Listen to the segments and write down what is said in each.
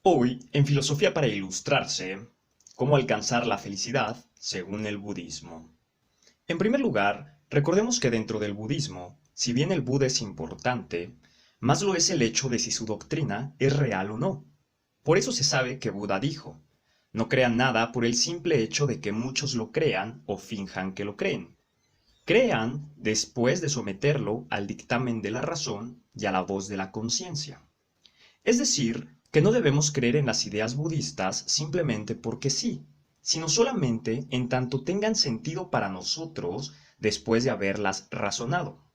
Hoy, en Filosofía para Ilustrarse, cómo alcanzar la felicidad según el budismo. En primer lugar, recordemos que dentro del budismo, si bien el Buda es importante, más lo es el hecho de si su doctrina es real o no. Por eso se sabe que Buda dijo, no crean nada por el simple hecho de que muchos lo crean o finjan que lo creen. Crean después de someterlo al dictamen de la razón y a la voz de la conciencia. Es decir, que no debemos creer en las ideas budistas simplemente porque sí, sino solamente en tanto tengan sentido para nosotros después de haberlas razonado.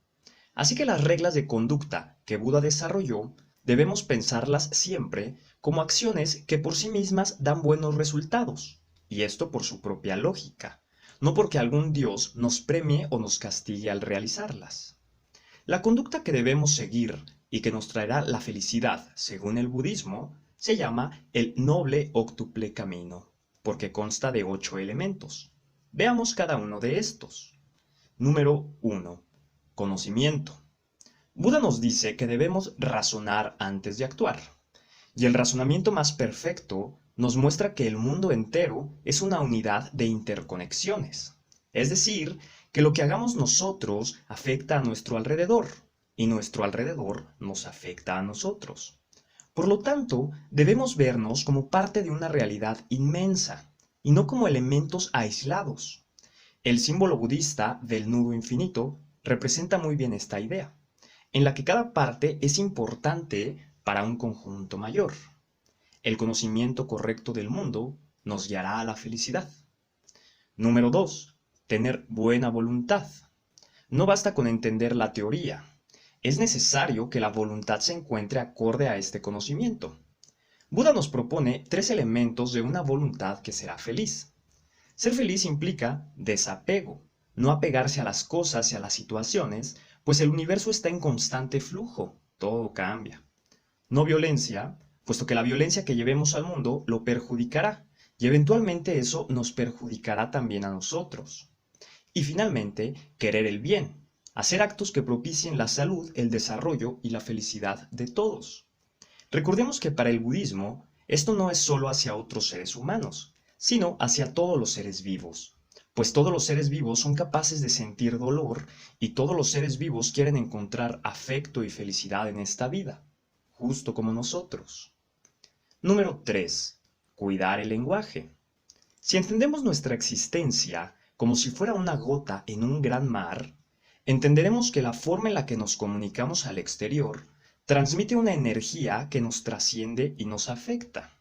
Así que las reglas de conducta que Buda desarrolló debemos pensarlas siempre como acciones que por sí mismas dan buenos resultados, y esto por su propia lógica, no porque algún dios nos premie o nos castigue al realizarlas. La conducta que debemos seguir y que nos traerá la felicidad, según el budismo, se llama el noble óctuple camino, porque consta de 8 elementos. Veamos cada uno de estos. Número 1. Conocimiento. Buda nos dice que debemos razonar antes de actuar, y el razonamiento más perfecto nos muestra que el mundo entero es una unidad de interconexiones. Es decir, que lo que hagamos nosotros afecta a nuestro alrededor, y nuestro alrededor nos afecta a nosotros. Por lo tanto, debemos vernos como parte de una realidad inmensa, y no como elementos aislados. El símbolo budista del nudo infinito representa muy bien esta idea, en la que cada parte es importante para un conjunto mayor. El conocimiento correcto del mundo nos guiará a la felicidad. Número 2. Tener buena voluntad. No basta con entender la teoría. Es necesario que la voluntad se encuentre acorde a este conocimiento. Buda nos propone 3 elementos de una voluntad que será feliz. Ser feliz implica desapego, no apegarse a las cosas y a las situaciones, pues el universo está en constante flujo, todo cambia. No violencia, puesto que la violencia que llevemos al mundo lo perjudicará, y eventualmente eso nos perjudicará también a nosotros. Y finalmente, querer el bien, hacer actos que propicien la salud, el desarrollo y la felicidad de todos. Recordemos que para el budismo, esto no es solo hacia otros seres humanos, sino hacia todos los seres vivos, pues todos los seres vivos son capaces de sentir dolor y todos los seres vivos quieren encontrar afecto y felicidad en esta vida, justo como nosotros. Número 3. Cuidar el lenguaje. Si entendemos nuestra existencia como si fuera una gota en un gran mar, entenderemos que la forma en la que nos comunicamos al exterior transmite una energía que nos trasciende y nos afecta.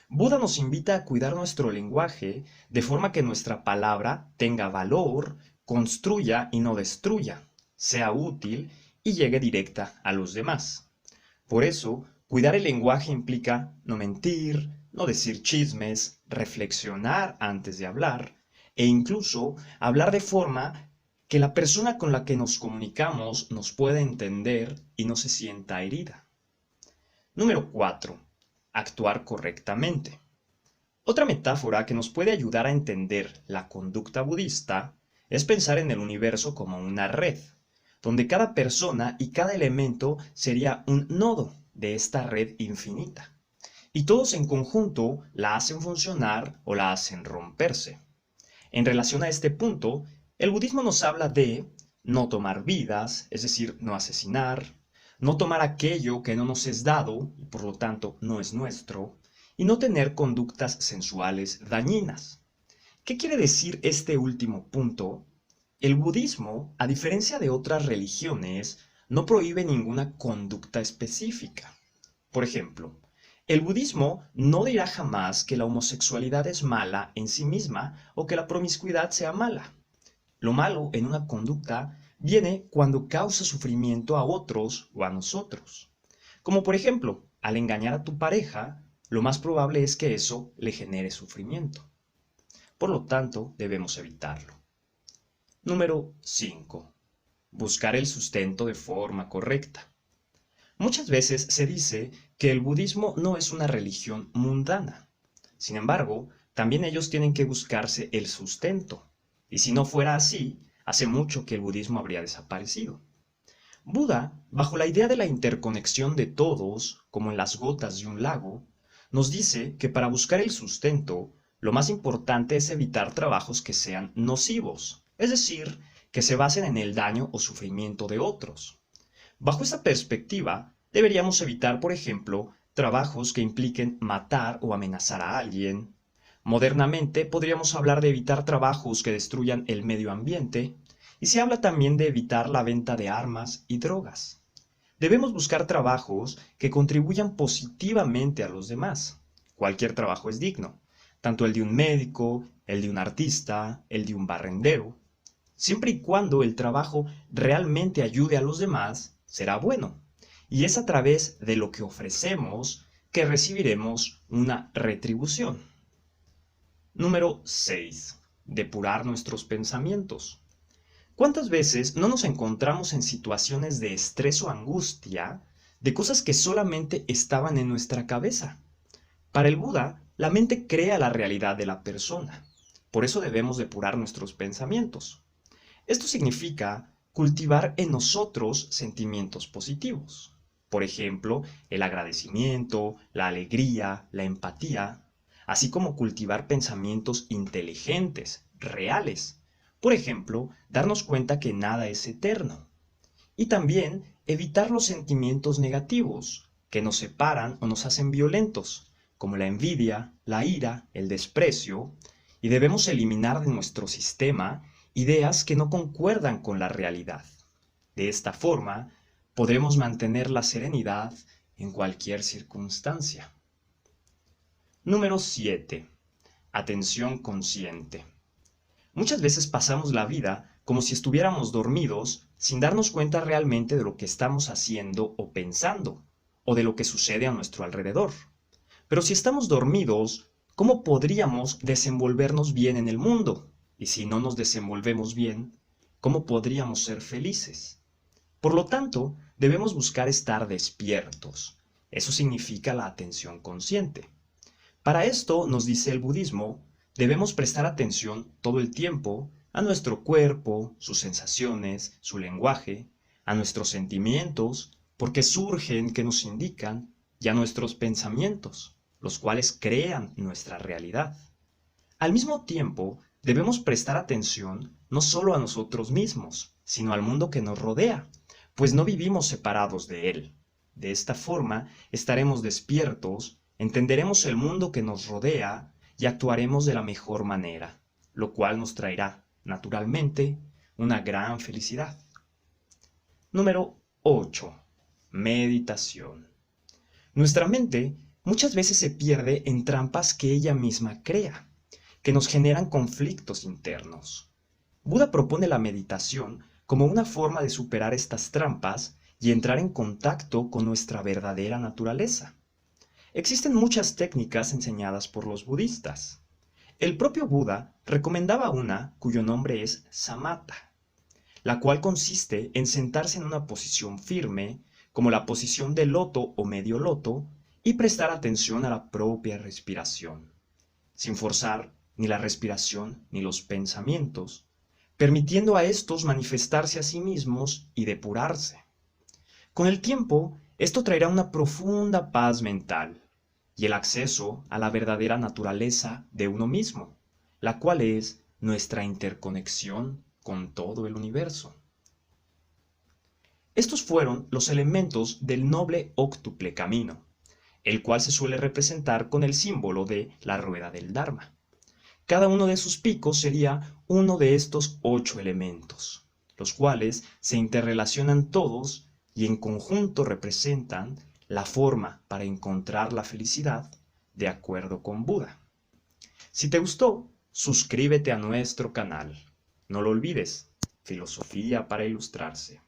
Buda nos invita a cuidar nuestro lenguaje de forma que nuestra palabra tenga valor, construya y no destruya, sea útil y llegue directa a los demás. Por eso, cuidar el lenguaje implica no mentir, no decir chismes, reflexionar antes de hablar e incluso hablar de forma que la persona con la que nos comunicamos nos pueda entender y no se sienta herida. Número 4. Actuar correctamente. Otra metáfora que nos puede ayudar a entender la conducta budista es pensar en el universo como una red, donde cada persona y cada elemento sería un nodo de esta red infinita, y todos en conjunto la hacen funcionar o la hacen romperse. En relación a este punto, el budismo nos habla de no tomar vidas, es decir, no asesinar, no tomar aquello que no nos es dado y por lo tanto no es nuestro, y no tener conductas sensuales dañinas. ¿Qué quiere decir este último punto? El budismo, a diferencia de otras religiones, no prohíbe ninguna conducta específica. Por ejemplo, el budismo no dirá jamás que la homosexualidad es mala en sí misma o que la promiscuidad sea mala. Lo malo en una conducta viene cuando causa sufrimiento a otros o a nosotros. Como por ejemplo, al engañar a tu pareja, lo más probable es que eso le genere sufrimiento. Por lo tanto, debemos evitarlo. Número 5. Buscar el sustento de forma correcta. Muchas veces se dice que el budismo no es una religión mundana. Sin embargo, también ellos tienen que buscarse el sustento. Y si no fuera así, hace mucho que el budismo habría desaparecido. Buda, bajo la idea de la interconexión de todos, como en las gotas de un lago, Nos dice que para buscar el sustento, lo más importante es evitar trabajos que sean nocivos, es decir, que se basen en el daño o sufrimiento de otros. Bajo esta perspectiva, deberíamos evitar, por ejemplo, trabajos que impliquen matar o amenazar a alguien. Modernamente podríamos hablar de evitar trabajos que destruyan el medio ambiente, y se habla también de evitar la venta de armas y drogas. Debemos buscar trabajos que contribuyan positivamente a los demás. Cualquier trabajo es digno, tanto el de un médico, el de un artista, el de un barrendero. Siempre y cuando el trabajo realmente ayude a los demás, será bueno. Y es a través de lo que ofrecemos que recibiremos una retribución. Número 6. Depurar nuestros pensamientos. ¿Cuántas veces no nos encontramos en situaciones de estrés o angustia de cosas que solamente estaban en nuestra cabeza? Para el Buda, la mente crea la realidad de la persona. Por eso debemos depurar nuestros pensamientos. Esto significa cultivar en nosotros sentimientos positivos. Por ejemplo, el agradecimiento, la alegría, la empatía, así como cultivar pensamientos inteligentes, reales. Por ejemplo, darnos cuenta que nada es eterno. Y también evitar los sentimientos negativos, que nos separan o nos hacen violentos, como la envidia, la ira, el desprecio, y debemos eliminar de nuestro sistema ideas que no concuerdan con la realidad. De esta forma, podremos mantener la serenidad en cualquier circunstancia. Número 7. Atención consciente. Muchas veces pasamos la vida como si estuviéramos dormidos sin darnos cuenta realmente de lo que estamos haciendo o pensando, o de lo que sucede a nuestro alrededor. Pero si estamos dormidos, ¿cómo podríamos desenvolvernos bien en el mundo? Y si no nos desenvolvemos bien, ¿cómo podríamos ser felices? Por lo tanto, debemos buscar estar despiertos. Eso significa la atención consciente. Para esto, nos dice el budismo, debemos prestar atención todo el tiempo a nuestro cuerpo, sus sensaciones, su lenguaje, a nuestros sentimientos, porque surgen que nos indican, y a nuestros pensamientos, los cuales crean nuestra realidad. Al mismo tiempo, debemos prestar atención no solo a nosotros mismos, sino al mundo que nos rodea, pues no vivimos separados de él. De esta forma, estaremos despiertos, entenderemos el mundo que nos rodea y actuaremos de la mejor manera, lo cual nos traerá, naturalmente, una gran felicidad. Número 8. Meditación. Nuestra mente muchas veces se pierde en trampas que ella misma crea, que nos generan conflictos internos. Buda propone la meditación como una forma de superar estas trampas y entrar en contacto con nuestra verdadera naturaleza. Existen muchas técnicas enseñadas por los budistas. El propio Buda recomendaba una cuyo nombre es samatha, la cual consiste en sentarse en una posición firme, como la posición de loto o medio loto, y prestar atención a la propia respiración, sin forzar ni la respiración ni los pensamientos, permitiendo a estos manifestarse a sí mismos y depurarse. Con el tiempo, esto traerá una profunda paz mental y el acceso a la verdadera naturaleza de uno mismo, la cual es nuestra interconexión con todo el universo. Estos fueron los elementos del noble óctuple camino, el cual se suele representar con el símbolo de la rueda del Dharma. Cada uno de sus picos sería uno de estos 8 elementos, los cuales se interrelacionan todos y en conjunto representan la forma para encontrar la felicidad de acuerdo con Buda. Si te gustó, suscríbete a nuestro canal. No lo olvides, Filosofía para Ilustrarse.